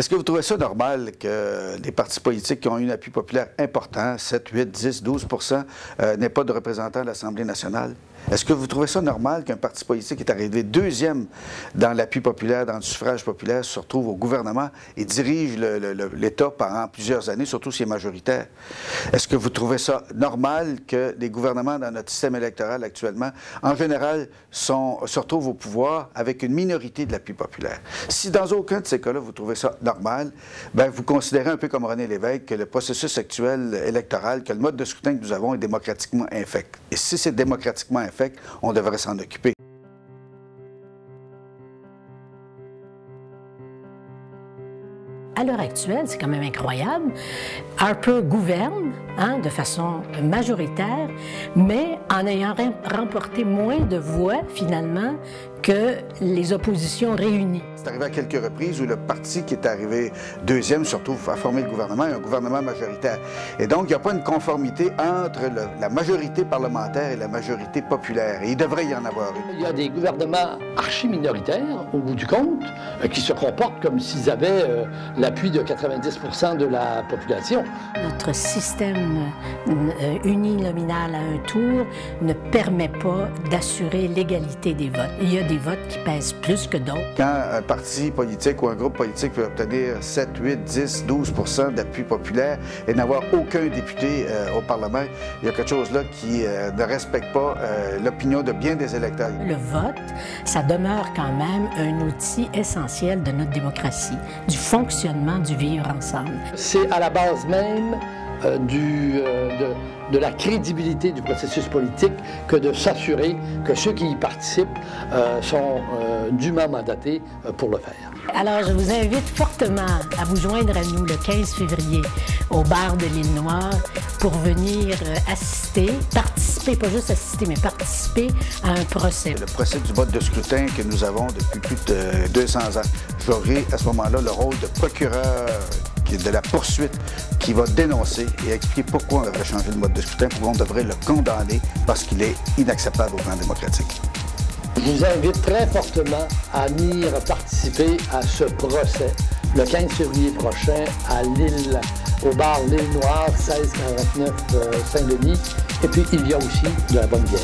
Est-ce que vous trouvez ça normal que des partis politiques qui ont eu un appui populaire important, 7, 8, 10, 12 n'aient pas de représentants à l'Assemblée nationale? Est-ce que vous trouvez ça normal qu'un parti politique qui est arrivé deuxième dans l'appui populaire, dans le suffrage populaire, se retrouve au gouvernement et dirige l'État pendant plusieurs années, surtout s'il est majoritaire? Est-ce que vous trouvez ça normal que les gouvernements dans notre système électoral actuellement, en général, se retrouvent au pouvoir avec une minorité de l'appui populaire? Si dans aucun de ces cas-là, vous trouvez ça normal, bien, vous considérez un peu comme René Lévesque que le processus actuel électoral, que le mode de scrutin que nous avons est démocratiquement infect. Et si c'est démocratiquement infect, on devrait s'en occuper. À l'heure actuelle, c'est quand même incroyable. Harper gouverne de façon majoritaire, mais en ayant remporté moins de voix, finalement, que les oppositions réunies. C'est arrivé à quelques reprises où le parti qui est arrivé deuxième, surtout à former le gouvernement, est un gouvernement majoritaire. Et donc, il n'y a pas une conformité entre la majorité parlementaire et la majorité populaire. Et il devrait y en avoir une. Il y a des gouvernements archi-minoritaires, au bout du compte, qui se comportent comme s'ils avaient l'appui de 90% de la population. Notre système uninominal à un tour ne permet pas d'assurer l'égalité des votes. Il y a des votes qui pèsent plus que d'autres. Quand un parti politique ou un groupe politique peut obtenir 7, 8, 10, 12 d'appui populaire et n'avoir aucun député au Parlement, il y a quelque chose là qui ne respecte pas l'opinion de bien des électeurs. Le vote, ça demeure quand même un outil essentiel de notre démocratie, du fonctionnement du vivre ensemble. C'est à la base même de la crédibilité du processus politique que de s'assurer que ceux qui y participent sont dûment mandatés pour le faire. Alors, je vous invite fortement à vous joindre à nous le 15 février au bar de l'Île Noire pour venir assister, participer, pas juste assister, mais participer à un procès. Le procès du mode de scrutin que nous avons depuis plus de 200 ans. J'aurai à ce moment-là le rôle de procureur de la poursuite qui va dénoncer et expliquer pourquoi on devrait changer le mode de scrutin, pourquoi on devrait le condamner parce qu'il est inacceptable au plan démocratique. Je vous invite très fortement à venir participer à ce procès le 15 février prochain à Lille, au bar L'Île Noire, 1649 Saint-Denis. Et puis, il y a aussi de la bonne bière.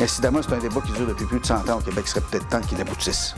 Incidemment, c'est un débat qui dure depuis plus de 100 ans au Québec. Il serait peut-être temps qu'il aboutisse.